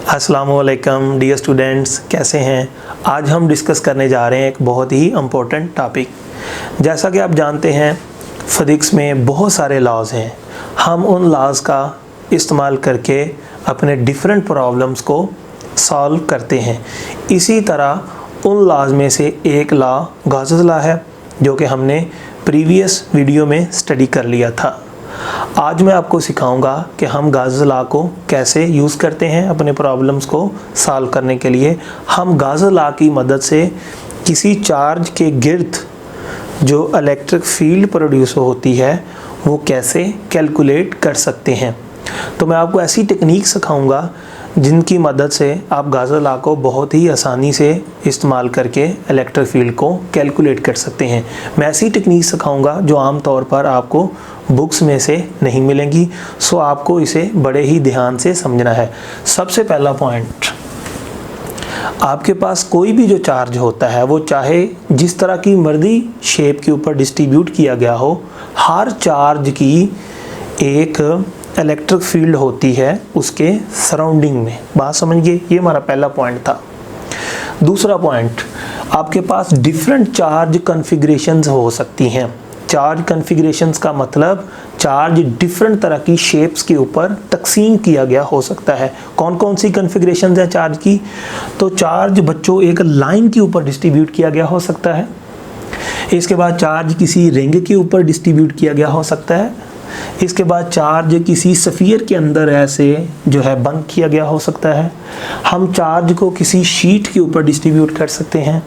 अस्सलामुअलैकुम dear students, कैसे हैं। आज हम डिस्कस करने जा रहे हैं एक बहुत ही इम्पोर्टेंट टॉपिक। जैसा कि आप जानते हैं फिज़िक्स में बहुत सारे लॉज हैं। हम उन लॉज का इस्तेमाल करके अपने डिफरेंट प्रॉब्लम्स को सॉल्व करते हैं। इसी तरह उन लॉज में से एक लॉ गॉसेस लॉ है, जो कि हमने प्रीवियस वीडियो में स्टडी कर लिया था। आज मैं आपको सिखाऊंगा कि हम गॉसेस लॉ को कैसे यूज़ करते हैं अपने प्रॉब्लम्स को सॉल्व करने के लिए। हम गॉसेस लॉ की मदद से किसी चार्ज के गिर्द जो इलेक्ट्रिक फील्ड प्रोड्यूस होती है वो कैसे कैलकुलेट कर सकते हैं। तो मैं आपको ऐसी टेक्निक सिखाऊंगा जिनकी मदद से आप गॉसेस लॉ को बहुत ही आसानी से इस्तेमाल करके इलेक्ट्रिक फील्ड को कैलकुलेट कर सकते हैं। मैं ऐसी टेक्निक सिखाऊंगा जो आम तौर पर आपको बुक्स में से नहीं मिलेंगी, सो आपको इसे बड़े ही ध्यान से समझना है। सबसे पहला पॉइंट, आपके पास कोई भी जो चार्ज होता है वो चाहे जिस तरह की मर्जी शेप के ऊपर डिस्ट्रीब्यूट किया गया हो, हर चार्ज की एक इलेक्ट्रिक फील्ड होती है उसके सराउंडिंग में। बात समझिए, ये हमारा पहला पॉइंट था। दूसरा पॉइंट, आपके पास डिफरेंट चार्ज कॉन्फ़िगरेशंस हो सकती हैं। चार्ज कॉन्फ़िगरेशंस का मतलब चार्ज डिफरेंट तरह की शेप्स के ऊपर तकसीम किया गया हो सकता है। कौन कौन सी कॉन्फ़िगरेशंस हैं चार्ज की? तो चार्ज बच्चों एक लाइन के ऊपर डिस्ट्रीब्यूट किया गया हो सकता है। इसके बाद चार्ज किसी रिंग के ऊपर डिस्ट्रीब्यूट किया गया हो सकता है। इसके बाद चार्ज किसी स्फीयर के अंदर ऐसे जो है बंद किया गया हो सकता है। हम चार्ज को किसी शीट के ऊपर डिस्ट्रीब्यूट कर सकते हैं।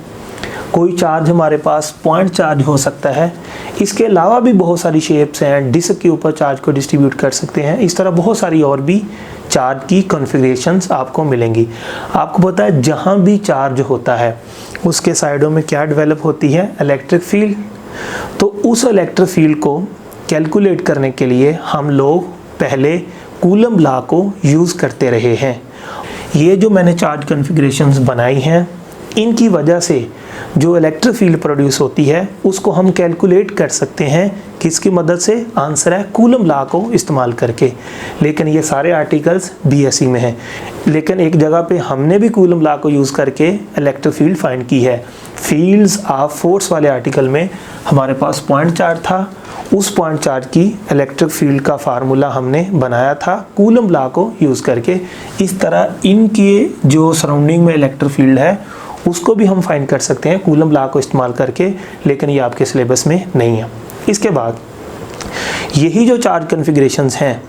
कोई चार्ज हमारे पास पॉइंट चार्ज हो सकता है। इसके अलावा भी बहुत सारी शेप्स हैं, डिस्क के ऊपर चार्ज को डिस्ट्रीब्यूट कर सकते हैं। इस तरह बहुत सारी और भी चार्ज की कॉन्फ़िगरेशंस आपको मिलेंगी। आपको पता है जहाँ भी चार्ज होता है उसके साइडों में क्या डेवलप होती है? Electric field. तो उस इलेक्ट्रिक फील्ड को कैलकुलेट करने के लिए हम लोग पहले कूलम लॉ को यूज़ करते रहे हैं। ये जो मैंने चार्ज कॉन्फ़िगरेशंस बनाई हैं, इनकी वजह से जो इलेक्ट्रिक फील्ड प्रोड्यूस होती है उसको हम कैलकुलेट कर सकते हैं। किसकी मदद से? आंसर है कूलम लॉ को इस्तेमाल करके। लेकिन ये सारे आर्टिकल्स बीएससी में हैं। लेकिन एक जगह पे हमने भी कूलम लॉ को यूज़ करके इलेक्ट्रिक फील्ड फाइंड की है। फील्ड्स ऑफ फोर्स वाले आर्टिकल में हमारे पास पॉइंट चार्ज था। उस पॉइंट चार्ज की इलेक्ट्रिक फील्ड का फार्मूला हमने बनाया था कूलम लॉ को यूज़ करके। इस तरह इनके जो सराउंडिंग में इलेक्ट्रिक फील्ड है उसको भी हम फाइंड कर सकते हैं कूलम लॉ को इस्तेमाल करके, लेकिन ये आपके सिलेबस में नहीं है। इसके बाद यही जो चार्ज कॉन्फ़िगरेशंस हैं,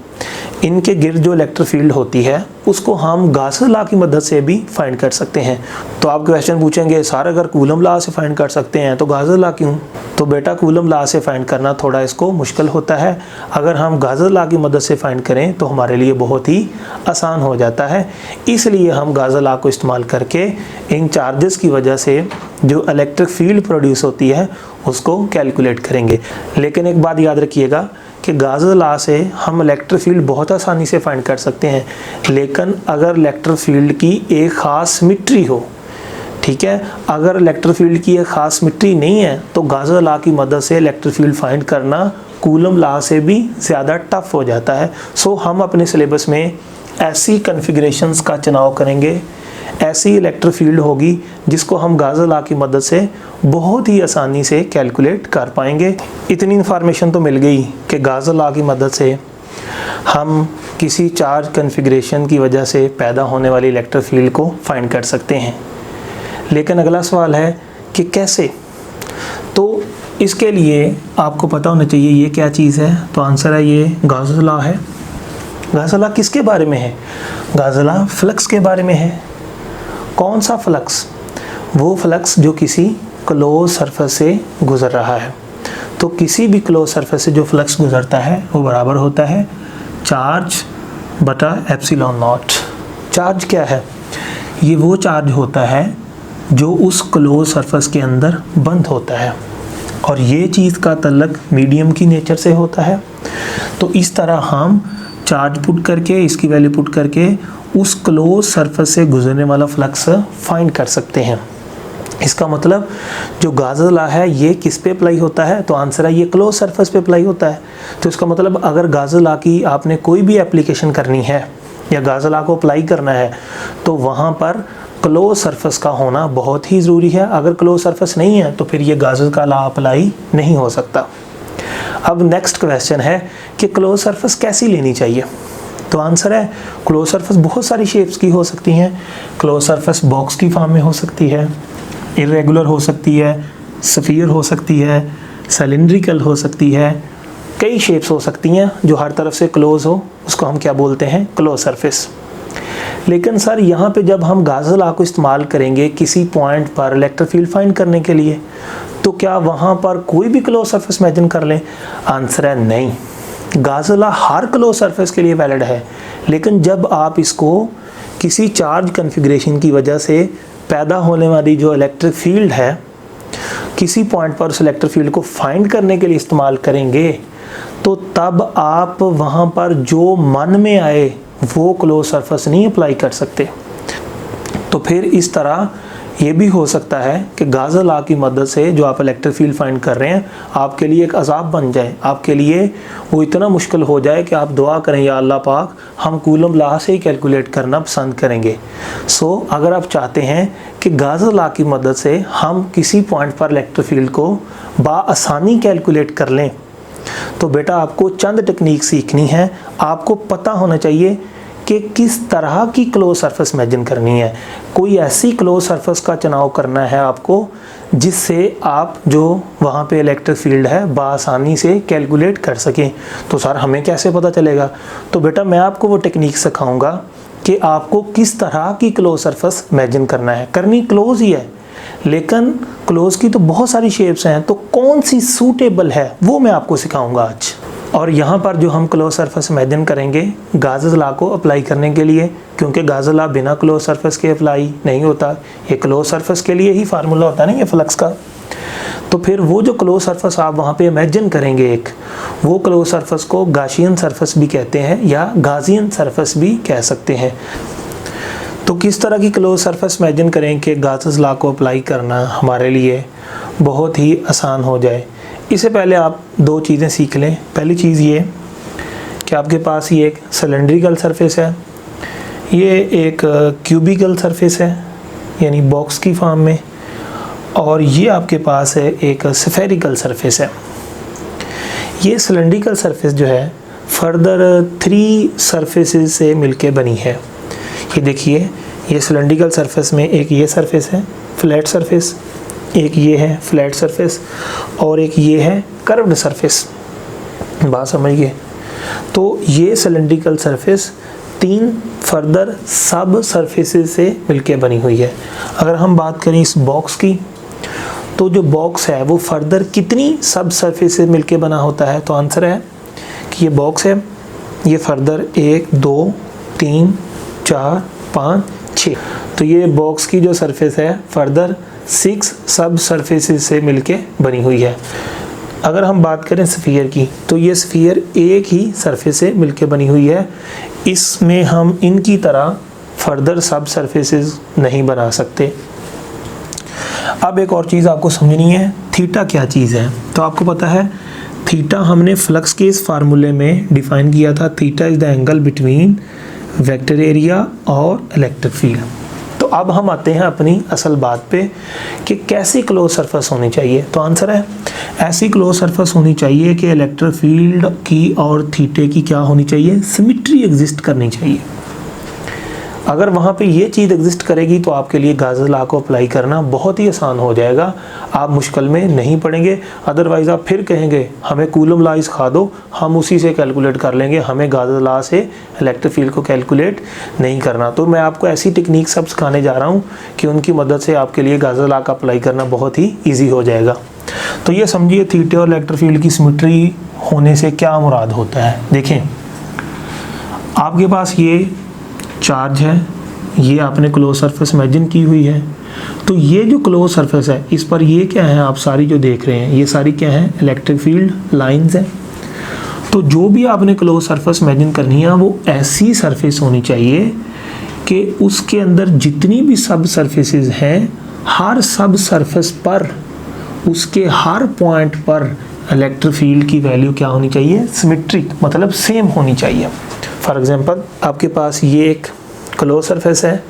इनके गिर्द जो इलेक्ट्रिक फील्ड होती है उसको हम गॉसेस लॉ की मदद से भी फाइंड कर सकते हैं। तो आप क्वेश्चन पूछेंगे, सर अगर कूलम लॉ से फाइंड कर सकते हैं तो गॉसेस लॉ क्यों? तो बेटा कूलम लॉ से फाइंड करना थोड़ा इसको मुश्किल होता है। अगर हम गॉसेस लॉ की मदद से फाइंड करें तो हमारे लिए बहुत ही आसान हो जाता है। इसलिए हम गॉसेस लॉ को इस्तेमाल करके इन चार्जेस की वजह से जो इलेक्ट्रिक फील्ड प्रोड्यूस होती है उसको कैलकुलेट करेंगे। लेकिन एक बात याद रखिएगा कि गॉसेस लॉ से हम इलेक्ट्रिक फील्ड बहुत आसानी से फाइंड कर सकते हैं, लेकिन अगर इलेक्ट्रिक फील्ड की एक ख़ास सिमेट्री हो, ठीक है, अगर इलेक्ट्रिक फील्ड की एक ख़ास सिमेट्री नहीं है तो गॉसेस लॉ की मदद से इलेक्ट्रिक फील्ड फाइंड करना कूलम लॉ से भी ज़्यादा टफ हो जाता है। सो हम अपने सिलेबस में ऐसी कॉन्फ़िगरेशंस का चुनाव करेंगे, ऐसी इलेक्ट्रिक फील्ड होगी जिसको हम गॉसेस लॉ की मदद से बहुत ही आसानी से कैलकुलेट कर पाएंगे। इतनी इन्फॉर्मेशन तो मिल गई कि गॉसेस लॉ की मदद से हम किसी चार्ज कॉन्फ़िगरेशन की वजह से पैदा होने वाली इलेक्ट्रिक फील्ड को फाइंड कर सकते हैं। लेकिन अगला सवाल है कि कैसे? तो इसके लिए आपको पता होना चाहिए ये क्या चीज़ है। तो आंसर है ये गॉसेस लॉ है। गॉसेस लॉ किसके बारे में है? गॉसेस लॉ फ्लक्स के बारे में है। कौन सा फ्लक्स? वो फ्लक्स जो किसी क्लोज सरफेस से गुज़र रहा है। तो किसी भी क्लोज सरफेस से जो फ्लक्स गुज़रता है वो बराबर होता है चार्ज बटा एप्सिलॉन नॉट। चार्ज क्या है? ये वो चार्ज होता है जो उस क्लोज सरफेस के अंदर बंद होता है, और ये चीज़ का तल्लक मीडियम की नेचर से होता है। तो इस तरह हम चार्ज पुट करके, इसकी वैल्यू पुट करके उस क्लोज सरफेस से गुजरने वाला फ्लक्स फाइंड कर सकते हैं। इसका मतलब जो गॉसेस लॉ है ये किस पे अप्लाई होता है? तो आंसर है ये क्लोज सरफेस पे अप्लाई होता है। तो इसका मतलब अगर गॉसेस लॉ की आपने कोई भी एप्लीकेशन करनी है या गाज़ा लॉ को अप्लाई करना है तो वहाँ पर क्लोज सरफेस का होना बहुत ही ज़रूरी है। अगर क्लोज सरफेस नहीं है तो फिर ये गाज़ा का लॉ अप्लाई नहीं हो सकता। अब नेक्स्ट क्वेश्चन है कि क्लोज सरफेस कैसी लेनी चाहिए। तो आंसर है क्लोज सरफेस बहुत सारी शेप्स की हो सकती हैं। क्लोज सरफेस बॉक्स की फॉर्म में हो सकती है, इरेगुलर हो सकती है, स्फीयर हो सकती है, सिलिंड्रिकल हो सकती है, कई शेप्स हो सकती हैं जो हर तरफ से क्लोज हो, उसको हम क्या बोलते हैं, क्लोज सरफेस। लेकिन सर यहाँ पे जब हम गाज़ा लॉ को इस्तेमाल करेंगे किसी पॉइंट पर इलेक्ट्रिक फील्ड फाइंड करने के लिए, तो क्या वहाँ पर कोई भी क्लोज सरफेस इमेजिन कर लें? आंसर है नहीं। गाज़ा लॉ हर क्लोज सरफेस के लिए वैलिड है, लेकिन जब आप इसको किसी चार्ज कन्फिग्रेशन की वजह से पैदा होने वाली जो इलेक्ट्रिक फील्ड है किसी पॉइंट पर उस इलेक्ट्रिक फील्ड को फाइंड करने के लिए इस्तेमाल करेंगे, तो तब आप वहाँ पर जो मन में आए वो क्लोज सरफेस नहीं अप्लाई कर सकते। तो फिर इस तरह ये भी हो सकता है कि गाज़ा लॉ की मदद से जो आप इलेक्ट्रिक फील्ड फाइंड कर रहे हैं आपके लिए एक अज़ाब बन जाए, आपके लिए वो इतना मुश्किल हो जाए कि आप दुआ करें, या अल्लाह पाक हम कूलम लॉ से ही कैलकुलेट करना पसंद करेंगे। सो अगर आप चाहते हैं कि गाज़ा लॉ की मदद से हम किसी पॉइंट पर इलेक्ट्रिक फील्ड को बआसानी कैलकुलेट कर लें, तो बेटा आपको चंद टेक्निक सीखनी है। आपको पता होना चाहिए कि किस तरह की क्लोज सरफेस इमेजिन करनी है। कोई ऐसी क्लोज सरफेस का चुनाव करना है आपको जिससे आप जो वहाँ पे इलेक्ट्रिक फील्ड है बआसानी से कैलकुलेट कर सकें। तो सर हमें कैसे पता चलेगा? तो बेटा मैं आपको वो टेक्निक सिखाऊंगा कि आपको किस तरह की क्लोज सरफेस इमेजिन करना है। करनी क्लोज ही है, लेकिन क्लोज की तो बहुत सारी शेप्स हैं, तो कौन सी सूटेबल है वो मैं आपको सिखाऊंगा आज। और यहाँ पर जो हम क्लोज सरफेस इमेजिन करेंगे गाज़ा लॉ को अप्लाई करने के लिए, क्योंकि गाज़ा लॉ बिना क्लोज सरफेस के अप्लाई नहीं होता, ये क्लोज सरफेस के लिए ही फार्मूला होता है ना ये फ्लक्स का। तो फिर वो जो क्लोज सरफेस आप वहाँ पे इमेजिन करेंगे एक, वो क्लोज सरफेस को गाशियन सरफेस भी कहते हैं या गाज़ियन सरफेस भी कह सकते हैं। तो किस तरह की क्लोज सरफेस इमेजिन करें कि गाज़ा लॉ को अप्लाई करना हमारे लिए बहुत ही आसान हो जाए। इससे पहले आप दो चीज़ें सीख लें। पहली चीज़ ये कि आपके पास ये एक सिलेंड्रिकल सरफेस है, ये एक क्यूबिकल सरफेस है यानी बॉक्स की फॉर्म में, और ये आपके पास है एक स्फेरिकल सरफेस है। ये सिलेंड्रिकल सरफेस जो है फर्दर 3 सरफेसेस से मिलके बनी है। ये देखिए, ये सिलेंड्रिकल सरफेस में एक ये सरफेस है फ्लैट सरफेस, एक ये है फ्लैट सरफेस, और एक ये है कर्व्ड सरफेस। बात समझिए। तो ये सिलेंड्रिकल सरफेस 3 फर्दर सब सरफेसेस से मिलके बनी हुई है। अगर हम बात करें इस बॉक्स की, तो जो बॉक्स है वो फर्दर कितनी सब सरफेस से मिलके बना होता है? तो आंसर है कि ये बॉक्स है, ये फर्दर 1 2 3 4 5 6, तो ये बॉक्स की जो सरफेस है फर्दर 6 सब सरफेसेस से मिलके बनी हुई है। अगर हम बात करें स्फीयर की, तो ये स्फीयर एक ही सरफेस से मिलके बनी हुई है, इसमें हम इनकी तरह फर्दर सब सरफेसेस नहीं बना सकते। अब एक और चीज़ आपको समझनी है, थीटा क्या चीज़ है। तो आपको पता है थीटा हमने फ्लक्स के इस फार्मूले में डिफाइन किया था, theta is the angle between vector area और इलेक्ट्रिक फील्ड। तो अब हम आते हैं अपनी असल बात पे कि कैसी क्लोज सरफेस होनी चाहिए। तो आंसर है ऐसी क्लोज सरफेस होनी चाहिए कि इलेक्ट्रिक फील्ड की और थीटे की क्या होनी चाहिए, सिमिट्री एग्जिस्ट करनी चाहिए। अगर वहाँ पे ये चीज़ एग्जिस्ट करेगी तो आपके लिए गाज़ा लॉ को अप्लाई करना बहुत ही आसान हो जाएगा, आप मुश्किल में नहीं पड़ेंगे। अदरवाइज़ आप फिर कहेंगे हमें कूलम लॉ सिखा दो, हम उसी से कैलकुलेट कर लेंगे, हमें गाज़ा लॉ से इलेक्ट्रिक फील्ड को कैलकुलेट नहीं करना। तो मैं आपको ऐसी टेक्निक सब सिखाने जा रहा हूँ कि उनकी मदद से आपके लिए गाज़ा लॉ का अप्लाई करना बहुत ही ईजी हो जाएगा। तो ये समझिए थीटे और इलेक्ट्रिक फील्ड की सिमिट्री होने से क्या मुराद होता है। देखें, आपके पास ये चार्ज है, ये आपने क्लोज सरफेस इमेजिन की हुई है, तो ये जो क्लोज सरफेस है इस पर ये क्या है, आप सारी जो देख रहे हैं ये सारी क्या है, इलेक्ट्रिक फील्ड लाइंस हैं। तो जो भी आपने क्लोज सरफेस इमेजिन करनी है वो ऐसी सरफेस होनी चाहिए कि उसके अंदर जितनी भी सब सरफेसेस हैं, हर सब सरफेस पर उसके हर पॉइंट पर इलेक्ट्रिक फील्ड की वैल्यू क्या होनी चाहिए, सिमेट्रिक, मतलब सेम होनी चाहिए। फॉर एग्जांपल आपके पास ये एक क्लोज सरफेस है,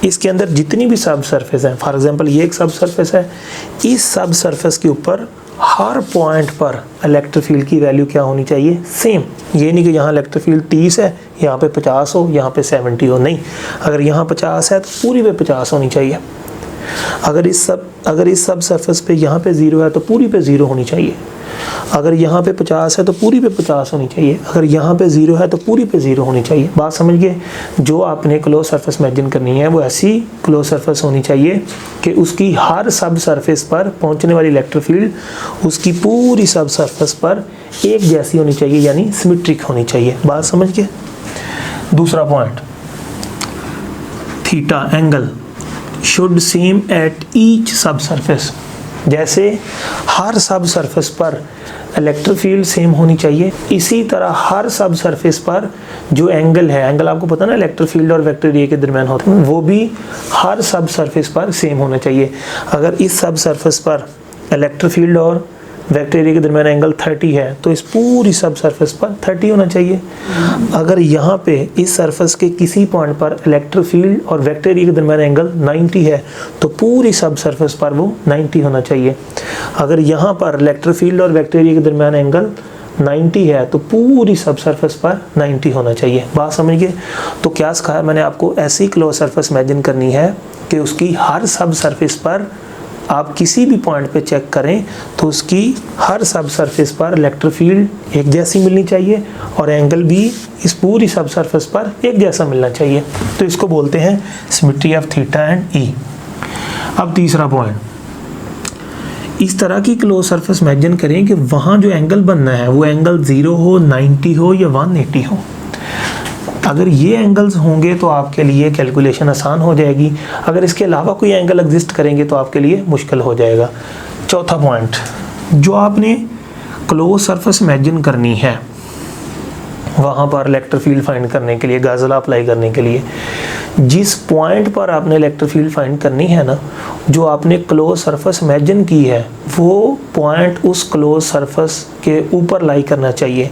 इसके अंदर जितनी भी सब सरफेस है, फॉर एग्जांपल ये एक सब सरफेस है, इस सब सरफेस के ऊपर हर पॉइंट पर इलेक्ट्रिक फील्ड की वैल्यू क्या होनी चाहिए, सेम। ये नहीं कि यहाँ इलेक्ट्रिक फील्ड 30 है, यहाँ पे 50 हो, यहाँ पे 70 हो, नहीं। अगर यहाँ 50 है तो पूरी पे 50 होनी चाहिए। अगर इस सब सरफेस पे यहाँ पे 0 है तो पूरी पे 0 होनी चाहिए। अगर यहाँ पे 50 है तो पूरी पे 50 होनी चाहिए। अगर यहाँ पे 0 है तो पूरी पे 0 होनी चाहिए। बात समझ गए? जो आपने क्लोज सरफेस इमेजिन करनी है वो ऐसी क्लोज सरफेस होनी चाहिए कि उसकी हर सब सरफेस पर पहुँचने वाली इलेक्ट्रिक फील्ड उसकी पूरी सब सरफेस पर एक जैसी होनी चाहिए, यानी सिमेट्रिक होनी चाहिए। बात समझ गए? दूसरा point, theta angle should same at each सब सरफेस। जैसे हर सब सरफेस पर इलेक्ट्रिक फील्ड सेम होनी चाहिए, इसी तरह हर सब सरफेस पर जो एंगल है, एंगल आपको पता ना इलेक्ट्रिक फील्ड और वेक्टर एरिया के दरमियान होता है, वो भी हर सब सरफेस पर सेम होना चाहिए। अगर इस सब सरफेस पर इलेक्ट्रिक फील्ड और वेक्टर एरिया के दरमियान एंगल 30 है तो इस पूरी सब सरफेस पर 30 होना चाहिए। अगर यहाँ पे इस सरफेस के किसी पॉइंट पर इलेक्ट्रिक फील्ड और वेक्टर एरिया के दरमियान एंगल 90 है तो पूरी सब सरफेस पर वो 90 होना चाहिए। अगर यहाँ पर इलेक्ट्रिक फील्ड और वेक्टर एरिया के दरमियान एंगल 90 है तो पूरी सब सरफेस पर 90 होना चाहिए। बात समझिए? तो क्या सिखाया मैंने आपको, ऐसी क्लोज सरफेस इमेजिन करनी है कि उसकी हर सब सरफेस पर आप किसी भी पॉइंट पे चेक करें तो उसकी हर सब सरफेस पर इलेक्ट्रिक फील्ड एक जैसी मिलनी चाहिए और एंगल भी इस पूरी सब सरफेस पर एक जैसा मिलना चाहिए। तो इसको बोलते हैं सिमेट्री ऑफ थीटा एंड ई। अब तीसरा पॉइंट, इस तरह की क्लोज सरफेस इमेजिन करें कि वहाँ जो एंगल बनना है वो एंगल 0 हो, 90 हो या 180 हो। अगर ये एंगल्स होंगे तो आपके लिए कैलकुलेशन आसान हो जाएगी। अगर इसके अलावा कोई एंगल एग्जिस्ट करेंगे तो आपके लिए मुश्किल हो जाएगा। चौथा पॉइंट, जो आपने क्लोज सरफेस इमेजिन करनी है वहाँ पर इलेक्ट्रिक फील्ड फाइंड करने के लिए, गाजला अप्लाई करने के लिए, जिस पॉइंट पर आपने इलेक्ट्रिक फील्ड फाइंड करनी है ना, जो आपने क्लोज सरफेस इमेजिन की है वो पॉइंट उस क्लोज सरफेस के ऊपर लाई करना चाहिए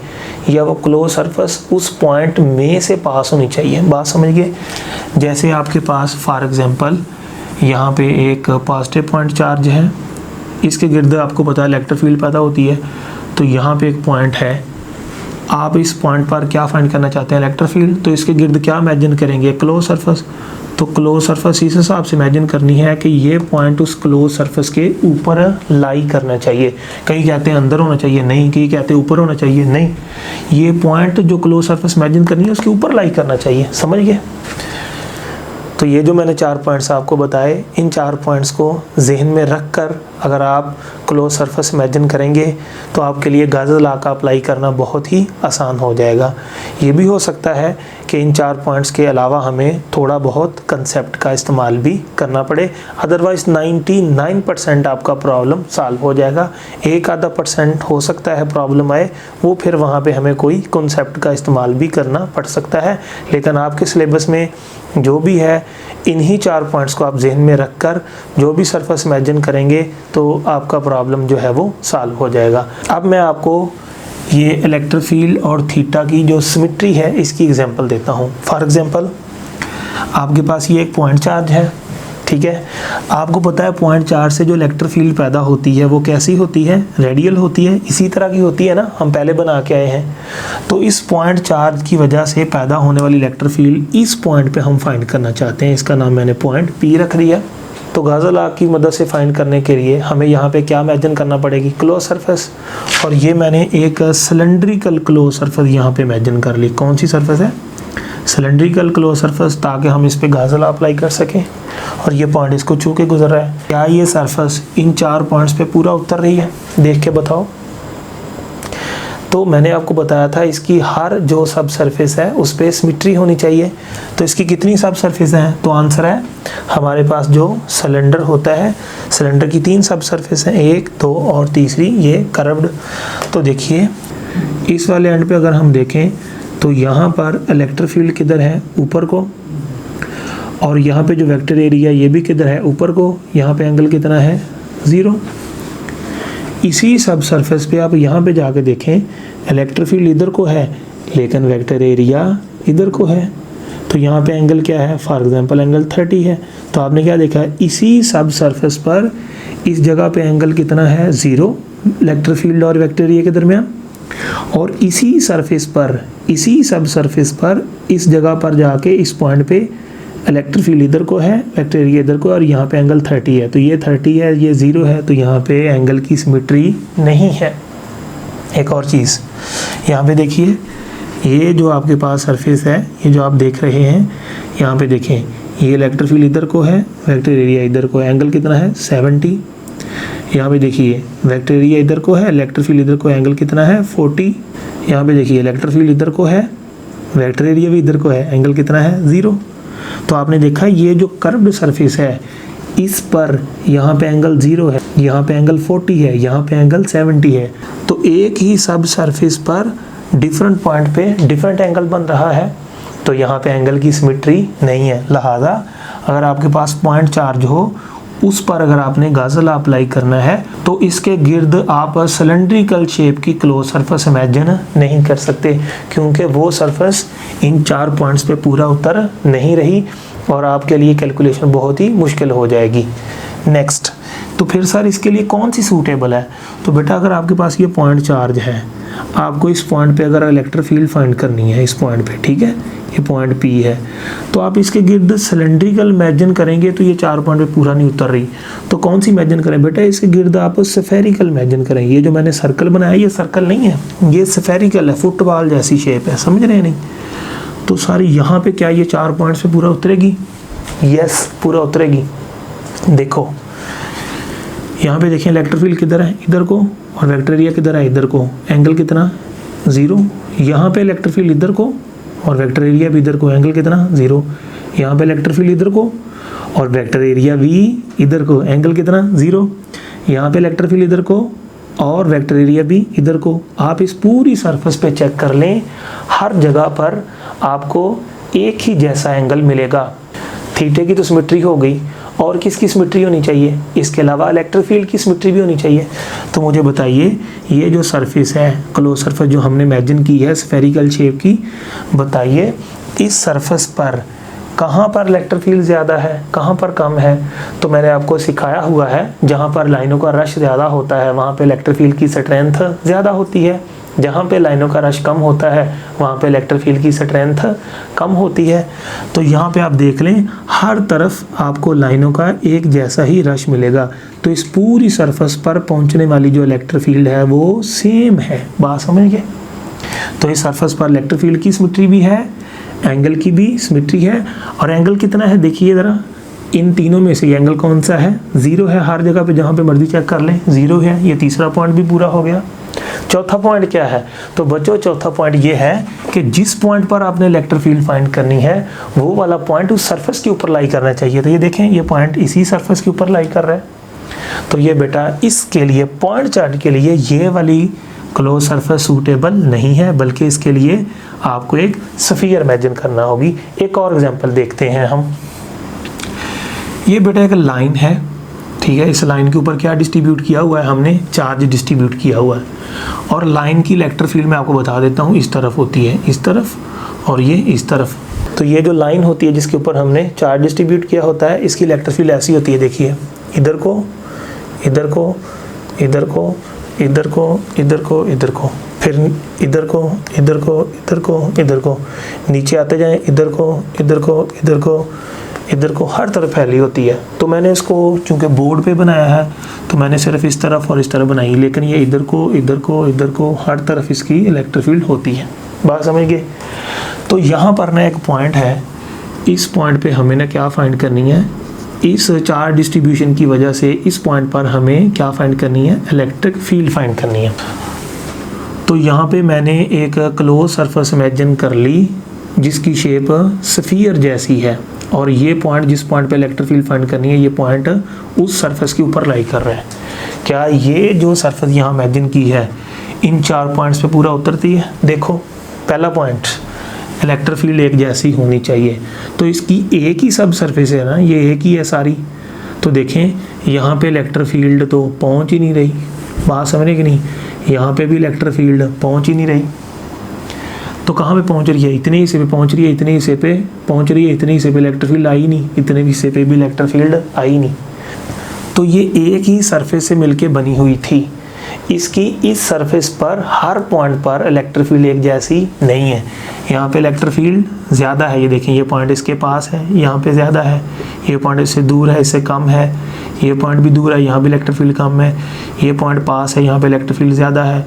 या वो क्लोज सरफेस उस पॉइंट में से पास होनी चाहिए। बात समझिए? जैसे आपके पास फॉर एग्जांपल यहाँ पे एक पॉजिटिव पॉइंट चार्ज है, इसके गिर्द आपको पता है इलेक्ट्रिक फील्ड पैदा होती है, तो यहाँ पे एक पॉइंट है, आप इस पॉइंट पर क्या फाइंड करना चाहते हैं, इलेक्ट्रिक फील्ड, तो इसके गिर्द क्या इमेजिन करेंगे, क्लोज सरफेस। तो क्लोज सरफेस इस हिसाब से इमेजिन करनी है कि ये पॉइंट उस क्लोज सरफेस के ऊपर लाई करना चाहिए। कई कहते हैं अंदर होना चाहिए, नहीं, कई कहते हैं ऊपर होना चाहिए, नहीं, ये पॉइंट जो क्लोज सरफेस इमेजिन करनी है उसके ऊपर लाई करना चाहिए। समझ गए? तो ये जो मैंने 4 पॉइंट्स आपको बताए, इन 4 पॉइंट्स को जहन में रख कर अगर आप क्लोज सरफेस इमेजिन करेंगे तो आपके लिए गाजर लॉ का अप्लाई करना बहुत ही आसान हो जाएगा। ये भी हो सकता है कि इन 4 पॉइंट्स के अलावा हमें थोड़ा बहुत कंसेप्ट का इस्तेमाल भी करना पड़े, अदरवाइज़ 99% आपका प्रॉब्लम सॉल्व हो जाएगा। 1-आधा% हो सकता है प्रॉब्लम आए, वो फिर वहाँ पे हमें कोई कंसेप्ट का इस्तेमाल भी करना पड़ सकता है। लेकिन आपके सिलेबस में जो भी है, इन्हीं 4 पॉइंट्स को आप जहन में रखकर जो भी सरफेस इमेजिन करेंगे तो आपका प्रॉब्लम जो है वो सॉल्व हो जाएगा। अब मैं आपको ये इलेक्ट्रिक फील्ड और थीटा की जो सिमेट्री है इसकी एग्जांपल देता हूँ। फॉर एग्जांपल आपके पास ये एक पॉइंट चार्ज है, ठीक है। आपको पता है पॉइंट चार्ज से जो इलेक्ट्रिक फील्ड पैदा होती है वो कैसी होती है, रेडियल होती है, इसी तरह की होती है ना, हम पहले बना के आए हैं। तो इस पॉइंट चार्ज की वजह से पैदा होने वाली इलेक्ट्रिक फील्ड इस पॉइंट पे हम फाइंड करना चाहते हैं, इसका नाम मैंने पॉइंट पी रख दिया। तो गाजर लॉ की मदद से फाइंड करने के लिए हमें यहाँ पे क्या इमेजिन करना पड़ेगी, क्लोज सरफेस। और ये मैंने एक सिलेंड्रिकल क्लोज सरफेस यहाँ पे इमेजिन कर ली। कौन सी सरफेस है, सिलेंड्रिकल क्लोज सरफेस, ताकि हम इस पे गाजर लॉ अप्लाई कर सकें। और ये पॉइंट इसको छू के गुजर रहा है। क्या ये सरफेस इन 4 पॉइंट्स पे पूरा उतर रही है, देख के बताओ। तो मैंने आपको बताया था इसकी हर जो सब सरफेस है उस पर सिमेट्री होनी चाहिए। तो इसकी कितनी सब सरफेस हैं, तो आंसर है हमारे पास जो सिलेंडर होता है, सिलेंडर की 3 सब सरफेस हैं, 1, 2 और तीसरी ये कर्व्ड। तो देखिए इस वाले एंड पे अगर हम देखें तो यहाँ पर इलेक्ट्रिक फील्ड किधर है, ऊपर को, और यहाँ पे जो वेक्टर एरिया ये भी किधर है, ऊपर को। यहाँ पे एंगल कितना है, 0। इसी सब सरफेस पे आप यहाँ पे जाके देखें इलेक्ट्रिक फील्ड इधर को है लेकिन वेक्टर एरिया इधर को है, तो यहाँ पे एंगल क्या है, फॉर एग्जांपल एंगल 30 है। तो आपने क्या देखा है, इसी सब सरफेस पर इस जगह पे एंगल कितना है, 0 इलेक्ट्रिक फील्ड और वेक्टर एरिया के दरमियान, और इसी सरफेस पर, इसी सब सरफेस पर इस जगह पर जाके इस पॉइंट पे इलेक्ट्रिक फील्ड इधर को है, वेक्टर एरिया इधर को, और यहाँ पे एंगल 30 है। तो ये 30 है, ये 0 है, तो यहाँ पे एंगल की सिमेट्री नहीं है। एक और चीज़ यहाँ पे देखिए, ये जो आपके पास सरफेस है, ये जो आप देख रहे हैं, यहाँ पे देखें, ये इलेक्ट्रिक फील्ड इधर को है, वेक्टर एरिया इधर को, एंगल कितना है, 70। यहाँ पे देखिए वेक्टर एरिया इधर को है, इलेक्ट्रिक फील्ड इधर को, एंगल कितना है, 40। यहाँ पे देखिए इलेक्ट्रिक फील्ड इधर को है, वेक्टर एरिया भी इधर को है, एंगल कितना है, 0। तो आपने देखा ये जो कर्व्ड सरफेस है, इस पर यहाँ पे एंगल 0 है, यहाँ पे एंगल 40 है, यहाँ पे एंगल 70 है। तो एक ही सब सरफेस पर डिफरेंट पॉइंट पे डिफरेंट एंगल बन रहा है, तो यहाँ पे एंगल की सिमेट्री नहीं है। लिहाजा अगर आपके पास पॉइंट चार्ज हो, उस पर अगर आपने गाजल अप्लाई करना है, तो इसके गिर्द आप सिलेंड्रिकल शेप की क्लोज सरफेस इमेजिन नहीं कर सकते, क्योंकि वो सरफेस इन 4 पॉइंट्स पे पूरा उतर नहीं रही और आपके लिए कैलकुलेशन बहुत ही मुश्किल हो जाएगी। नेक्स्ट, तो फिर सर इसके लिए कौन सी सूटेबल है? तो बेटा अगर आपके पास ये पॉइंट चार्ज है, आपको इस पॉइंट पे अगर इलेक्ट्रिक फील्ड फाइंड करनी है, इस पॉइंट पे, ठीक है, ये पॉइंट P है, तो आप इसके गिर्द सिलेंड्रिकल इमेजिन करेंगे तो ये 4 पॉइंट पे पूरा नहीं उतर रही। तो कौन सी इमेजिन करें बेटा? इसके गिर्द आप स्फेरिकल इमेजिन करें। ये जो मैंने सर्कल बनाया, ये सर्कल नहीं है, ये स्फेरिकल है, फुटबॉल जैसी शेप है, समझ रहे हैं नहीं? तो सारी यहाँ पे क्या ये 4 पॉइंट्स पे पूरा उतरेगी? यस, पूरा उतरेगी। देखो यहाँ पे देखिए इलेक्ट्रिक फील्ड किधर है, इधर को, और वेक्टर एरिया किधर है, इधर को, एंगल कितना, 0। यहाँ पे इलेक्ट्रिक फील्ड इधर को और वेक्टर एरिया भी इधर को, एंगल कितना, 0। यहाँ पे इलेक्ट्रिक फील्ड इधर को और वेक्टर एरिया भी इधर को, एंगल कितना, 0। यहाँ पे इलेक्ट्रिक फील्ड इधर को और वेक्टर एरिया भी इधर को। आप इस पूरी सरफेस पे चेक कर लें, हर जगह पर आपको एक ही जैसा एंगल मिलेगा। थीटे की तो सिमेट्री हो गई, और किसकी सिमेट्री होनी चाहिए? इसके अलावा इलेक्ट्रिक फील्ड की सिमेट्री भी होनी चाहिए। तो मुझे बताइए, ये जो सरफेस है, क्लोज सरफेस जो हमने इमेजिन की है स्फेरिकल शेप की, बताइए इस सरफेस पर कहाँ पर इलेक्ट्रिक फील्ड ज़्यादा है, कहाँ पर कम है? तो मैंने आपको सिखाया हुआ है, जहाँ पर लाइनों का रश ज़्यादा होता है वहाँ पे इलेक्ट्रिक फील्ड की स्ट्रेंथ ज़्यादा होती है, जहाँ पे लाइनों का रश कम होता है वहाँ पे इलेक्ट्रिक फील्ड की स्ट्रेंथ कम होती है। तो यहाँ पे आप देख लें, हर तरफ आपको लाइनों का एक जैसा ही रश मिलेगा। तो इस पूरी सरफेस पर पहुँचने वाली जो इलेक्ट्रिक फील्ड है वो सेम है। बात समझ गए? तो इस सरफेस पर इलेक्ट्रिक फील्ड की सिमेट्री भी है, एंगल की भी सिमेट्री है। और एंगल कितना है देखिए ज़रा, इन तीनों में से एंगल कौन सा है? 0 है। हर जगह पे जहाँ पे मर्जी चेक कर लें 0 है। ये तीसरा पॉइंट भी पूरा हो गया। चौथा पॉइंट क्या है? तो बच्चों चौथा पॉइंट ये है कि जिस पॉइंट पर आपने इलेक्ट्रिक फील्ड फाइंड करनी है वो वाला पॉइंट उस सरफेस के ऊपर लाई करना चाहिए। तो ये देखें, ये पॉइंट इसी सरफेस के ऊपर लाई कर रहा है। तो ये बेटा इसके लिए पॉइंट चार्ट के लिए ये वाली क्लोज सरफेस सूटेबल नहीं है, बल्कि इसके लिए आपको एक स्फीयर इमेजिन करना होगी। एक और एग्जांपल देखते हैं हम। ये बेटा एक लाइन है, ठीक है। इस लाइन के ऊपर क्या डिस्ट्रीब्यूट किया हुआ है? हमने चार्ज डिस्ट्रीब्यूट किया हुआ है। और लाइन की इलेक्ट्रिक फील्ड मैं आपको बता देता हूँ, इस तरफ होती है, इस तरफ, और ये इस तरफ। तो ये जो लाइन होती है जिसके ऊपर हमने चार्ज डिस्ट्रीब्यूट किया होता है, इसकी इलेक्ट्रिक फील्ड ऐसी होती है, देखिए, इधर को, इधर को, इधर को, इधर को, इधर को, इधर को, फिर इधर को, इधर को, इधर को, इधर को, नीचे आते जाएं, इधर को, इधर को, इधर को, इधर को, हर तरफ फैली होती है। तो मैंने इसको चूंकि बोर्ड पे बनाया है तो मैंने सिर्फ इस तरफ और इस तरफ बनाई, लेकिन ये इधर को, इधर को, इधर को, हर तरफ इसकी इलेक्ट्रिक फील्ड होती है। बात समझ गए? तो यहाँ पर ना एक पॉइंट है, इस पॉइंट पे हमें ना क्या फाइंड करनी है? इस चार्ज डिस्ट्रीब्यूशन की वजह से इस पॉइंट पर हमें क्या फाइंड करनी है? इलेक्ट्रिक फील्ड फाइंड करनी है। तो यहाँ पे मैंने एक क्लोज सरफेस इमेजिन कर ली जिसकी शेप स्फीयर जैसी है, और ये पॉइंट, जिस पॉइंट पे इलेक्ट्रिक फील्ड फाइंड करनी है, ये पॉइंट उस सरफेस के ऊपर लाई कर रहा है। क्या ये जो सरफेस यहाँ इमेजिन की है इन 4 पॉइंट्स पे पूरा उतरती है? देखो, पहला पॉइंट, इलेक्ट्रिक फील्ड एक जैसी होनी चाहिए। तो इसकी एक ही सब सरफेस है ना, ये एक ही है सारी। तो देखें, यहाँ पे इलेक्ट्रिक फील्ड तो पहुँच ही नहीं रही। बात समझे कि नहीं? यहाँ पे भी इलेक्ट्रिक फील्ड पहुँच ही नहीं रही। तो कहाँ पे पहुँच रही है, इतने हिस्से पे पहुँच रही है, इतने हिस्से पे पहुँच रही है, इतने हिस्से पे इलेक्ट्रिक फील्ड आई नहीं, इतने हिस्से पे भी इलेक्ट्रिक फील्ड आई नहीं। तो ये एक ही सरफेस से मिलके बनी हुई थी। इसकी इस सरफेस पर हर पॉइंट पर इलेक्ट्रिक फील्ड एक जैसी नहीं है। यहाँ पे इलेक्ट्रिक फील्ड ज़्यादा है, ये देखें, ये पॉइंट इसके पास है, यहाँ पे ज़्यादा है, ये पॉइंट इससे दूर है, इससे कम है, ये पॉइंट भी दूर है, यहाँ भी इलेक्ट्रिक फील्ड कम है, ये पॉइंट पास है, यहाँ पे इलेक्ट्रिक फील्ड ज़्यादा है,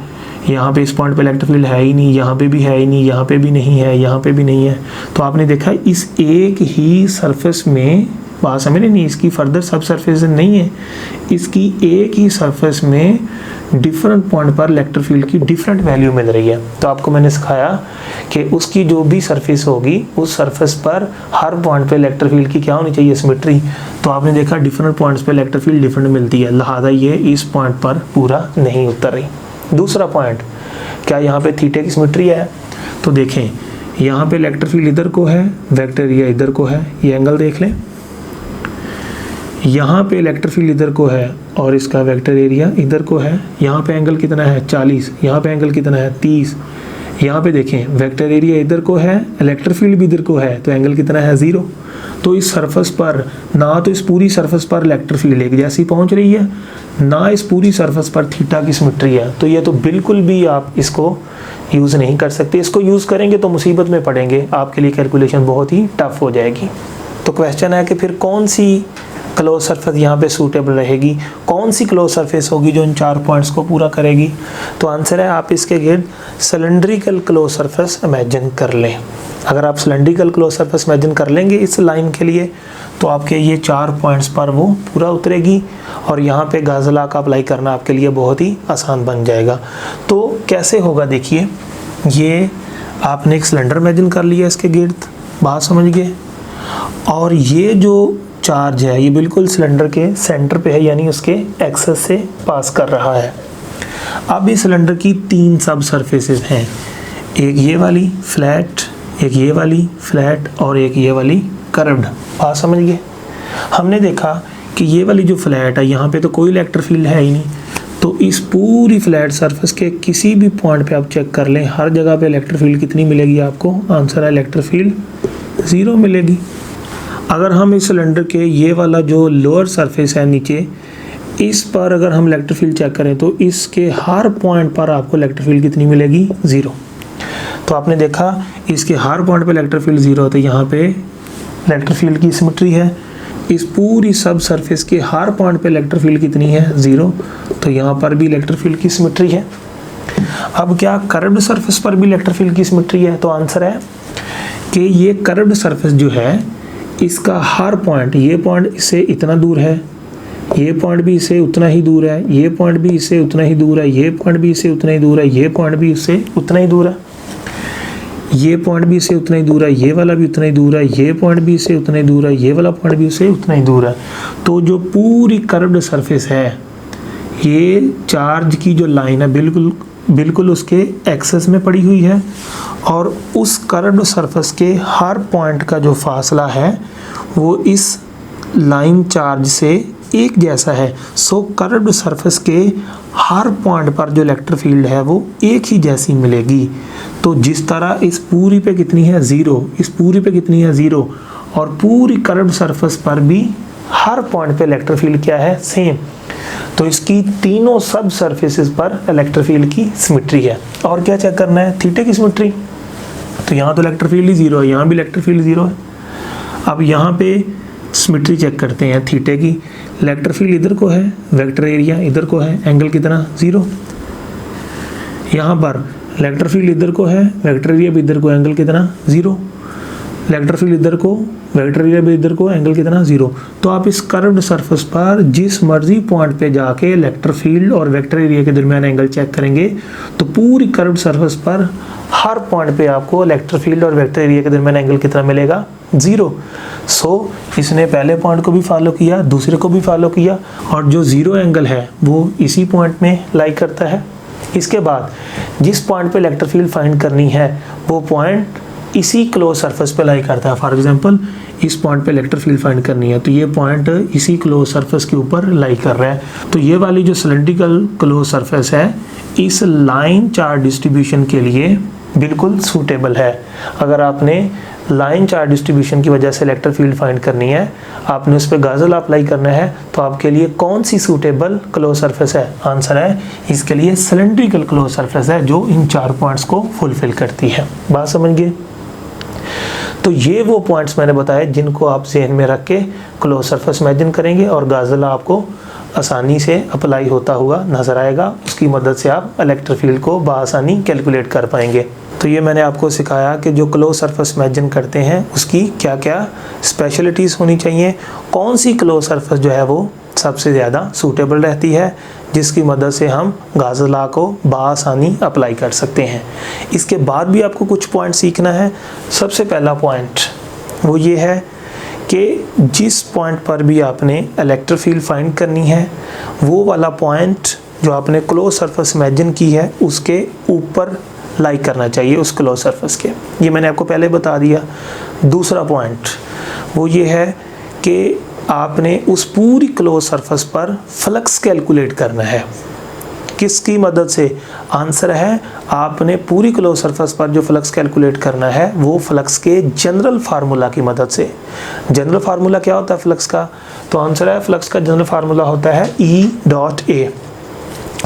यहाँ पे इस पॉइंट पे इलेक्ट्रिक फील्ड है ही नहीं, यहाँ पे भी है ही नहीं, यहाँ पे भी नहीं है, यहाँ पे भी नहीं है। तो आपने देखा इस एक ही सरफेस में, बात समझ नहीं, इसकी फर्दर सब सरफेस नहीं है, इसकी एक ही सरफेस में डिफरेंट पॉइंट पर इलेक्ट्रिक फील्ड की डिफरेंट वैल्यू मिल रही है। तो आपको मैंने सिखाया कि उसकी जो भी सरफेस होगी उस सरफेस पर हर पॉइंट पे इलेक्ट्रिक फील्ड की क्या होनी चाहिए, सिमेट्री। तो आपने देखा डिफरेंट पॉइंट्स पे इलेक्ट्रिक फील्ड डिफरेंट मिलती है, लिहाजा ये इस पॉइंट पर पूरा नहीं उतर रही। दूसरा पॉइंट, क्या यहाँ पे थीटा की सिमेट्री है? तो देखें, यहाँ पे इलेक्ट्रिक फील्ड इधर को है, वेक्टर एरिया इधर को है, ये एंगल देख लें। यहाँ पे इलेक्ट्रिक फील्ड इधर को है और इसका वेक्टर एरिया इधर को है। यहाँ पे एंगल कितना है, 40, यहाँ पे एंगल कितना है, 30। यहाँ पे देखें वेक्टर एरिया इधर को है, इलेक्ट्रिक फील्ड भी इधर को है, तो एंगल कितना है, 0। तो इस सरफेस पर ना तो इस पूरी सरफेस पर इलेक्ट्रिक फील्ड एक जैसी पहुँच रही है, ना इस पूरी सरफेस पर थीटा की सिमेट्री है। तो ये तो बिल्कुल भी आप इसको यूज़ नहीं कर सकते। इसको यूज़ करेंगे तो मुसीबत में पड़ेंगे, आपके लिए कैलकुलेशन बहुत ही टफ हो जाएगी। तो क्वेश्चन है कि फिर कौन सी क्लोज सरफेस यहाँ पे सूटेबल रहेगी, कौन सी क्लोज सरफेस होगी जो इन 4 पॉइंट्स को पूरा करेगी? तो आंसर है, आप इसके गिर्द सिलेंड्रिकल क्लोज सरफेस इमेजिन कर लें। अगर आप सिलेंड्रिकल क्लोज सरफेस इमेजिन कर लेंगे इस लाइन के लिए, तो आपके ये 4 पॉइंट्स पर वो पूरा उतरेगी और यहाँ पे गाज़ लॉ का अप्लाई करना आपके लिए बहुत ही आसान बन जाएगा। तो कैसे होगा, देखिए, ये आपने एक सिलेंडर इमेजिन कर लिया इसके गिर्द, बात समझ गए, और ये जो चार्ज है ये बिल्कुल सिलेंडर के सेंटर पे है, यानी उसके एक्सेस से पास कर रहा है। अब इस सिलेंडर की 3 सब सरफेसेस हैं, एक ये वाली फ्लैट, एक ये वाली फ्लैट और एक ये वाली कर्व्ड। बात समझ गए? हमने देखा कि ये वाली जो फ्लैट है यहाँ पे तो कोई इलेक्ट्रिक फील्ड है ही नहीं, तो इस पूरी फ्लैट सरफेस के किसी भी पॉइंट पे आप चेक कर लें, हर जगह पे इलेक्ट्रिक फील्ड कितनी मिलेगी आपको? आंसर है इलेक्ट्रिक फील्ड 0 मिलेगी। अगर हम इस सिलेंडर के ये वाला जो लोअर सरफेस है नीचे, इस पर अगर हम इलेक्ट्रिक फील्ड चेक करें तो इसके हर पॉइंट पर आपको इलेक्ट्रिक फील्ड कितनी मिलेगी? 0। तो आपने देखा इसके हर पॉइंट पे इलेक्ट्रिक फील्ड 0 होता है, यहाँ पे इलेक्ट्रिक फील्ड की सिमेट्री है। इस पूरी सब सरफेस के हर पॉइंट पे इलेक्ट्रिक फील्ड कितनी है? 0। तो यहाँ पर भी इलेक्ट्रिक फील्ड की सिमेट्री है। अब क्या कर्व्ड सरफेस पर भी इलेक्ट्रिक फील्ड की सिमेट्री है? तो आंसर है कि ये कर्व्ड सरफेस जो है इसका हर पॉइंट, ये पॉइंट इससे इतना दूर है, ये पॉइंट भी इससे उतना ही दूर है, ये पॉइंट भी इससे उतना ही दूर है, ये पॉइंट भी इससे उतना ही दूर है, ये पॉइंट भी इससे उतना ही दूर है, ये पॉइंट भी इससे उतना ही दूर है, ये वाला भी उतना ही दूर है, ये पॉइंट भी इससे उतना ही दूर है, ये वाला पॉइंट भी इससे उतना ही दूर है। तो जो पूरी कर्व्ड सरफेस है, ये चार्ज की जो लाइन है बिल्कुल उसके एक्सेस में पड़ी हुई है और उस कर्व्ड सरफेस के हर पॉइंट का जो फासला है वो इस लाइन चार्ज से एक जैसा है। सो कर्व्ड सरफेस के हर पॉइंट पर जो इलेक्ट्रिक फील्ड है वो एक ही जैसी मिलेगी। तो जिस तरह इस पूरी पे कितनी है? 0, इस पूरी पे कितनी है? 0, और पूरी कर्व्ड सरफेस पर भी हर पॉइंट पे इलेक्ट्रिक फील्ड क्या है? सेम। तो इसकी तीनों सब सरफेसेस पर इलेक्ट्रिक फील्ड की सिमेट्री है। और क्या चेक करना है? थीटा की सिमेट्री। तो यहाँ तो इलेक्ट्रिक फील्ड ही 0 है, यहाँ भी इलेक्ट्रिक फील्ड 0 है। अब यहाँ पे सिमेट्री चेक करते हैं थीटा की। इलेक्ट्रिक फील्ड इधर को है, वेक्टर एरिया इधर को है, एंगल कितना? 0। यहाँ पर इलेक्ट्रिक फील्ड इधर को है, वेक्टर एरिया भी इधर को, एंगल कितना? 0। इलेक्ट्रिक फील्ड इधर को, वेक्टर एरिया भी इधर को, एंगल कितना? 0। तो आप इस कर्व्ड सरफेस पर जिस मर्जी पॉइंट पे जाके इलेक्ट्रिक फील्ड और वेक्टर एरिया के दरमियान एंगल चेक करेंगे तो पूरी कर्व्ड सरफेस पर हर पॉइंट पे आपको इलेक्ट्रिक फील्ड और वेक्टर एरिया के दरमियान एंगल कितना मिलेगा? 0। सो इसने पहले पॉइंट को भी फॉलो किया, दूसरे को भी फॉलो किया, और जो 0 एंगल है वो इसी पॉइंट में लाई करता है। इसके बाद जिस पॉइंट पे इलेक्ट्रिक फील्ड फाइंड करनी है वो पॉइंट इसी क्लोज सरफेस पे लाई करता है। फॉर एग्जांपल इस पॉइंट पे इलेक्ट्रिक फील्ड फाइंड करनी है तो ये पॉइंट इसी क्लोज सरफेस के ऊपर लाई कर रहा है। तो ये वाली जो सिलेंड्रिकल क्लोज सरफेस है, इस लाइन चार्ज डिस्ट्रीब्यूशन के लिए बिल्कुल सूटेबल है। अगर आपने लाइन चार्ज डिस्ट्रीब्यूशन की वजह से इलेक्ट्रिक फील्ड फाइंड करनी है, आपने उस पर गाजल अप्लाई करना है, तो आपके लिए कौन सी सूटेबल क्लोज सरफेस है? आंसर है इसके लिए सिलेंड्रिकल क्लोज सरफेस है, जो इन 4 पॉइंट्स को फुलफिल करती है। बात समझ गए? तो ये वो पॉइंट्स मैंने बताए जिनको आप ज़हन में रख के क्लोज सरफेस इमेजिन करेंगे और गाजल आपको आसानी से अप्लाई होता हुआ नज़र आएगा। उसकी मदद से आप इलेक्ट्रिक फील्ड को बआसानी कैलकुलेट कर पाएंगे। तो ये मैंने आपको सिखाया कि जो क्लोज सरफेस इमेजिन करते हैं उसकी क्या क्या स्पेशलिटीज़ होनी चाहिए, कौन सी क्लोज सरफेस जो है वो सबसे ज़्यादा सूटेबल रहती है, जिसकी मदद से हम गाजल लॉ को बआसानी अप्लाई कर सकते हैं। इसके बाद भी आपको कुछ पॉइंट सीखना है। सबसे पहला पॉइंट वो ये है कि जिस पॉइंट पर भी आपने इलेक्ट्रिक फील्ड फाइंड करनी है, वो वाला पॉइंट जो आपने क्लोज सरफेस इमेजिन की है उसके ऊपर लाई करना चाहिए उस क्लोज सरफेस के। ये मैंने आपको पहले बता दिया। दूसरा पॉइंट वो ये है कि आपने उस पूरी क्लोज सरफेस पर फ्लक्स कैलकुलेट करना है। किसकी मदद से? आंसर है आपने पूरी क्लोज सरफेस पर जो फ्लक्स कैलकुलेट करना है वो फ्लक्स के जनरल फार्मूला की मदद से। जनरल फार्मूला क्या होता है फ्लक्स का? तो आंसर है फ्लक्स का जनरल फार्मूला होता है E.A।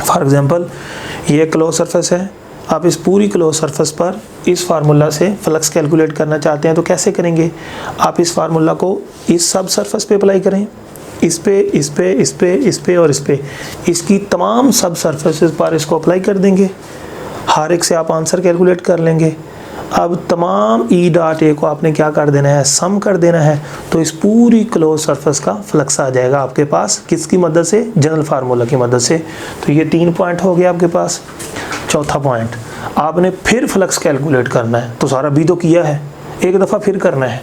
फॉर एग्जांपल ये क्लोज सरफेस है, आप इस पूरी क्लोज सरफेस पर इस फार्मूला से फ्लक्स कैलकुलेट करना चाहते हैं तो कैसे करेंगे? आप इस फार्मूला को इस सब सरफेस पे अप्लाई करें, इस पे, इस पे, इस पे, इस पे और इस पे, इसकी तमाम सब सरफेसेस पर इसको अप्लाई कर देंगे। हर एक से आप आंसर कैलकुलेट कर लेंगे। अब तमाम E.A को आपने क्या कर देना है? सम कर देना है। तो इस पूरी क्लोज सरफेस का फ्लक्स आ जाएगा आपके पास। किसकी मदद से? जनरल फार्मूला की मदद से। तो ये 3 पॉइंट हो गए आपके पास। चौथा पॉइंट, आपने फिर फ्लक्स कैलकुलेट करना है। तो सारा भी तो किया है, एक दफ़ा फिर करना है,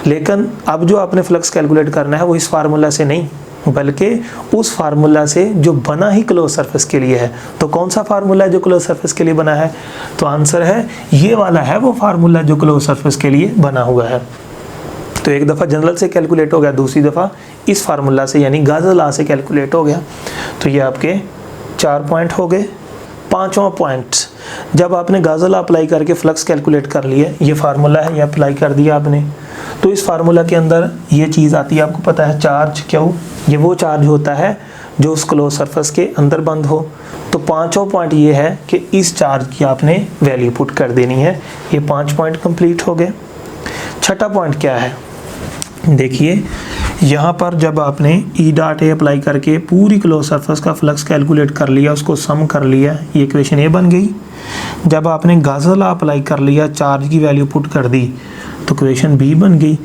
लेकिन अब जो आपने फ्लक्स कैलकुलेट करना है वो इस फार्मूला से नहीं, बल्कि उस फार्मूला से जो बना ही क्लोज सरफेस के लिए है। तो कौन सा फार्मूला है जो क्लोज सरफेस के लिए बना है? तो आंसर है ये वाला है वो फार्मूला जो क्लोज सरफेस के लिए बना हुआ है। तो एक दफ़ा जनरल से कैलकुलेट हो गया, दूसरी दफ़ा इस फार्मूला से यानी गाजल लॉ से कैलकुलेट हो गया। तो ये आपके 4 पॉइंट हो गए। 5वां पॉइंट, जब आपने गाजल लॉ अप्लाई करके फ्लक्स कैलकुलेट कर लिए, ये फार्मूला है, ये अप्लाई कर दिया आपने, तो इस फार्मूला के अंदर ये चीज़ आती है, आपको पता है चार्ज क्यू। ये वो चार्ज होता है जो उस क्लोज सरफेस के अंदर बंद हो। तो 5वां पॉइंट ये है कि इस चार्ज की आपने वैल्यू पुट कर देनी है। ये 5 पॉइंट कंप्लीट हो गए। 6वां पॉइंट क्या है? देखिए यहाँ पर जब आपने E.A अप्लाई करके पूरी क्लोज सरफेस का फ्लक्स कैलकुलेट कर लिया, उसको सम कर लिया, ये इक्वेशन ए बन गई। जब आपने गाजल लॉ अप्लाई कर लिया, चार्ज की वैल्यू पुट कर दी, तो इक्वेशन बी बन गई।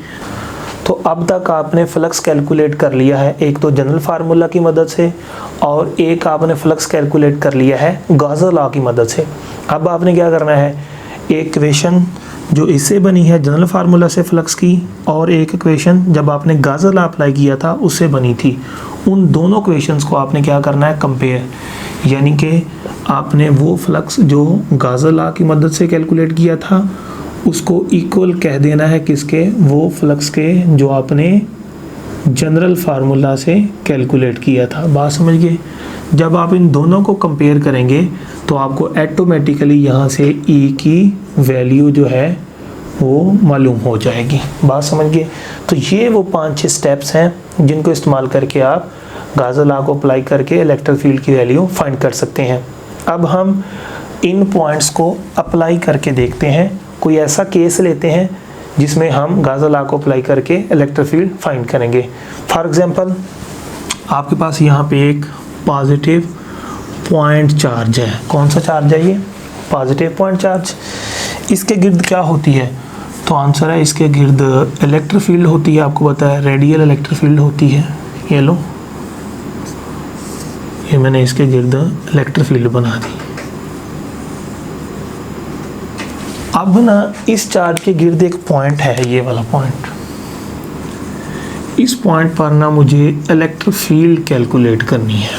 तो अब तक आपने फ्लक्स कैलकुलेट कर लिया है, एक तो जनरल फार्मूला की मदद से और एक आपने फ्लक्स कैलकुलेट कर लिया है गाजल लॉ की मदद से। अब आपने क्या करना है? एक इक्वेशन जो इससे बनी है जनरल फार्मूला से फ्लक्स की, और एक इक्वेशन जब आपने गाजल लॉ अप्लाई किया था उससे बनी थी, उन दोनों इक्वेशंस को आपने क्या करना है? कंपेयर। यानी कि आपने वो फ्लक्स जो गाजल लॉ की मदद से कैलकुलेट किया था उसको इक्वल कह देना है किसके? वो फ्लक्स के जो आपने जनरल फार्मूला से कैलकुलेट किया था। बात समझ गए? जब आप इन दोनों को कंपेयर करेंगे तो आपको ऑटोमेटिकली यहाँ से E की वैल्यू जो है वो मालूम हो जाएगी। बात समझ गए? तो ये वो 5-6 स्टेप्स हैं जिनको इस्तेमाल करके आप गाजल लॉ को अप्लाई करके इलेक्ट्रिक फील्ड की वैल्यू फाइंड कर सकते हैं। अब हम इन पॉइंट्स को अप्लाई करके देखते हैं। कोई ऐसा केस लेते हैं जिसमें हम गाजल लॉ को अप्लाई करके इलेक्ट्रिक फील्ड फाइंड करेंगे। फॉर एग्जांपल आपके पास यहाँ पे एक पॉजिटिव पॉइंट चार्ज है। कौन सा चार्ज है ये? Positive point charge. इसके गिर्द क्या होती है? तो आंसर है इसके गिर्द इलेक्ट्रिक फील्ड होती है। आपको पता है रेडियल इलेक्ट्रिक फील्ड होती है। ये लो, ये मैंने इसके गिर्द इलेक्ट्रिक फील्ड बना दी। अब ना इस चार्ज के गिर्द एक पॉइंट है, ये वाला पॉइंट। इस पॉइंट पर ना मुझे इलेक्ट्रिक फील्ड कैलकुलेट करनी है।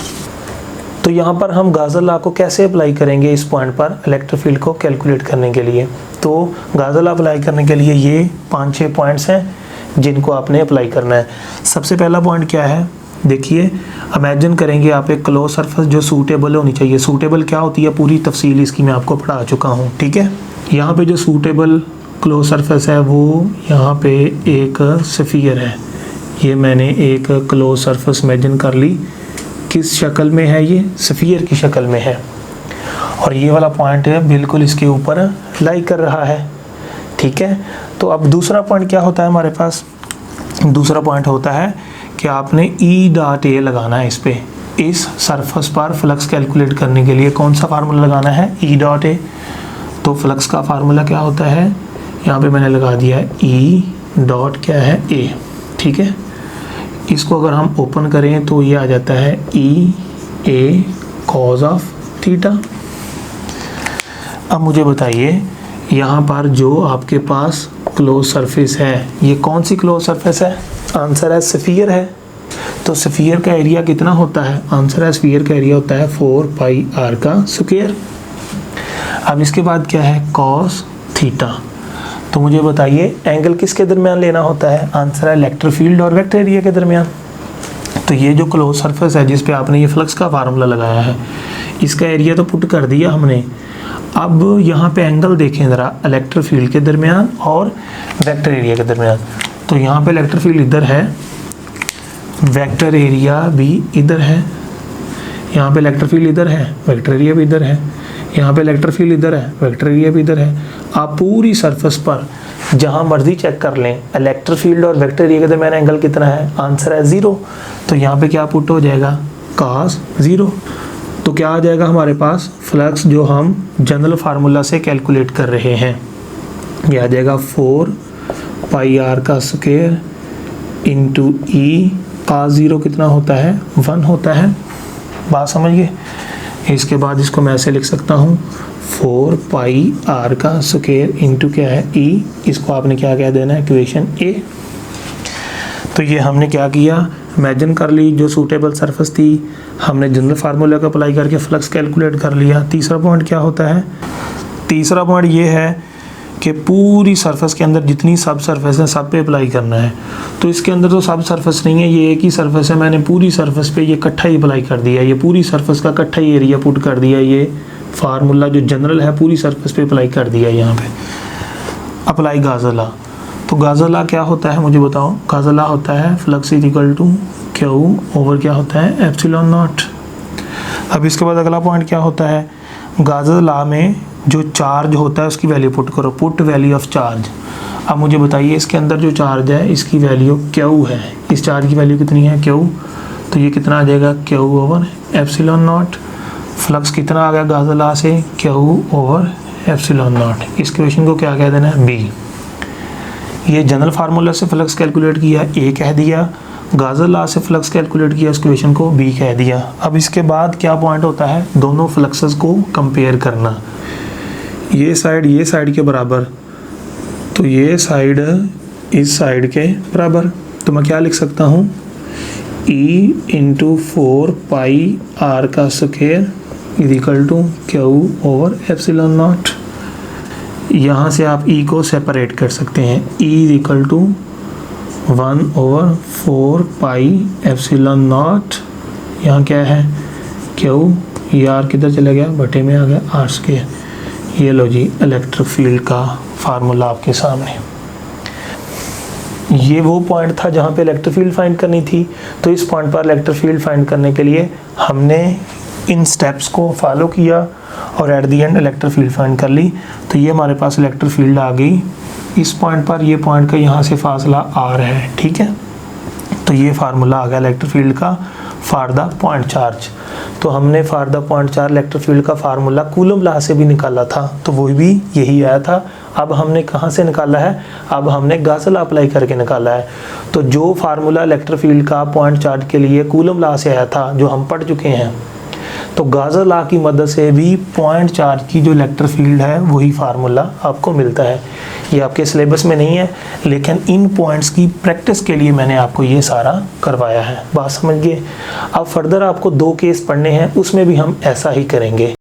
तो यहाँ पर हम गाजल लॉ को कैसे अप्लाई करेंगे इस पॉइंट पर इलेक्ट्रिक फील्ड को कैलकुलेट करने के लिए? तो गाजल लॉ अप्लाई करने के लिए ये 5-6 पॉइंट्स हैं जिनको आपने अप्लाई करना है। सबसे पहला पॉइंट क्या है? देखिए इमेजिन करेंगे आप एक क्लोज सरफेस जो सूटेबल होनी चाहिए। सूटेबल क्या होती है पूरी तफसील इसकी मैं आपको पढ़ा चुका हूँ, ठीक है। यहाँ पे जो सूटेबल क्लोज सरफेस है वो यहाँ पे एक स्फीयर है। ये मैंने एक क्लोज सरफेस इमेजिन कर ली, किस शक्ल में है, ये स्फीयर की शक्ल में है, और ये वाला पॉइंट है बिल्कुल इसके ऊपर लाई कर रहा है, ठीक है। तो अब दूसरा पॉइंट क्या होता है हमारे पास, दूसरा पॉइंट होता है कि आपने E.A लगाना है इस पे, इस सरफेस पर फ्लक्स कैलकुलेट करने के लिए कौन सा फार्मूला लगाना है, E.A। तो फ्लक्स का फार्मूला क्या होता है, यहाँ पे मैंने लगा दिया है E.A, ठीक है। इसको अगर हम ओपन करें तो ये आ जाता है E.A cos ऑफ थीटा। अब मुझे बताइए यहाँ पर जो आपके पास क्लोज सरफेस है, ये कौन सी क्लोज सरफेस है, आंसर है स्फीयर है। तो स्फीयर का एरिया कितना होता है, आंसर है स्फीयर का एरिया होता है 4πr का स्क्वायर। अब इसके बाद क्या है, cos थीटा। तो मुझे बताइए एंगल किसके दरमियान लेना होता है, आंसर है इलेक्ट्रिक फील्ड और वेक्टर एरिया के दरमियान। तो ये जो क्लोज सरफेस है जिस पे आपने ये फ्लक्स का फार्मूला लगाया है, इसका एरिया तो पुट कर दिया हमने। अब यहाँ पे एंगल देखें ज़रा, इलेक्ट्रिक फील्ड के दरमियान और वेक्टर एरिया के दरमियान। तो यहाँ पे इलेक्ट्रिक फील्ड इधर है, वेक्टर एरिया भी इधर है, यहाँ पे इलेक्ट्रिक फील्ड इधर है, वेक्टर एरिया भी इधर है, यहाँ पे इलेक्ट्रिक फील्ड इधर है, वेक्टर एरिया भी इधर है। आप पूरी सरफेस पर जहाँ मर्जी चेक कर लें, इलेक्ट्रिक फील्ड और वेक्टर एरिया के दरमियान एंगल कितना है, आंसर है 0। तो यहाँ पे क्या पुट हो जाएगा, cos 0। तो क्या आ जाएगा हमारे पास, फ्लक्स जो हम जनरल फार्मूला से कैलकुलेट कर रहे हैं, ये आ जाएगा 4πr का स्क्वायर इंटू E cos 0 कितना होता है, 1 होता है। बात समझिए। इसके बाद इसको मैं ऐसे लिख सकता हूँ 4πr का स्क्वायर इंटू क्या है E, इसको आपने क्या कह देना है, इक्वेशन A। तो ये हमने क्या किया, इमेजिन कर ली जो सूटेबल सरफेस थी, हमने जनरल फार्मूला का अप्लाई करके फ्लक्स कैलकुलेट कर लिया। तीसरा पॉइंट क्या होता है, तीसरा पॉइंट ये है कि पूरी सरफेस के अंदर जितनी सब सरफेस है सब पे अप्लाई करना है। तो इसके अंदर तो सब सरफेस नहीं है, ये एक ही सरफेस है, मैंने पूरी सरफेस पे ये इकट्ठा ही अप्लाई कर दिया, ये पूरी सरफेस का इकट्ठा ही एरिया पुट कर दिया, ये फार्मूला जो जनरल है पूरी सरफेस पे अप्लाई कर दिया। यहाँ पे अप्लाई गाज़ा लॉ। तो गाज़ा लॉ क्या होता है मुझे बताओ, गाज़ा लॉ होता है flux is equal to q over क्या होता है, एप्सिलॉन नॉट। अब इसके बाद अगला पॉइंट क्या होता है, गाज़ा लॉ में जो चार्ज होता है उसकी वैल्यू पुट करो, पुट वैल्यू ऑफ चार्ज। अब मुझे बताइए इसके अंदर जो चार्ज है इसकी वैल्यू क्यू है, इस चार्ज की वैल्यू कितनी है, क्यू। तो ये कितना आ जाएगा, Q over epsilon not. Flux कितना आ गया गाज़ा लॉ से, क्यू ओवर एप्सिलॉन नॉट। इस क्वेश्चन को क्या कह देना है, बी। ये जनरल फार्मूला से फ्लक्स कैलकुलेट किया, ए कह दिया, गाज़ा लॉ से फ्लक्स कैलकुलेट किया, इस क्वेश्चन को बी कह दिया। अब इसके बाद क्या पॉइंट होता है, दोनों फ्लक्सेस को कंपेयर करना, ये साइड के बराबर, तो ये साइड इस साइड के बराबर। तो मैं क्या लिख सकता हूँ, E इंटू 4πr का square is equal to q over epsilon naught. यहाँ से आप E को सेपरेट कर सकते हैं, E is equal to 1 over 4π epsilon naught, यहाँ क्या है क्यू, ये आर किधर चला गया, बटे में आ गया आर स्क्वायर। ये लो जी इलेक्ट्रिक फील्ड का फार्मूला आपके सामने। ये वो पॉइंट था जहाँ पे इलेक्ट्रिक फील्ड फाइंड करनी थी। तो इस पॉइंट पर इलेक्ट्रिक फील्ड फाइंड करने के लिए हमने इन स्टेप्स को फॉलो किया और at the end electric field find कर ली। तो ये हमारे पास इलेक्ट्रिक फील्ड आ गई इस पॉइंट पर, ये पॉइंट का यहाँ से फासला आर है, ठीक है। तो ये फार्मूला आ गया इलेक्ट्रिक फील्ड का फॉर द पॉइंट चार्ज। तो हमने for the point charge electric field का फार्मूला कूलम लॉ से भी निकाला था, तो वो भी यही आया था। अब हमने कहाँ से निकाला है, अब हमने गाज़ा लॉ अप्लाई करके निकाला है। तो जो फार्मूला इलेक्ट्रिक फील्ड का पॉइंट चार्ज के लिए कूलम लॉ से आया था, जो हम पढ़ चुके हैं, तो गाज़ा लॉ की मदद से भी पॉइंट चार्ज की जो इलेक्ट्रिक फील्ड है वही फार्मूला आपको मिलता है। ये आपके सिलेबस में नहीं है, लेकिन इन पॉइंट्स की प्रैक्टिस के लिए मैंने आपको ये सारा करवाया है। बात समझ गए। अब फर्दर आपको 2 केस पढ़ने हैं, उसमें भी हम ऐसा ही करेंगे।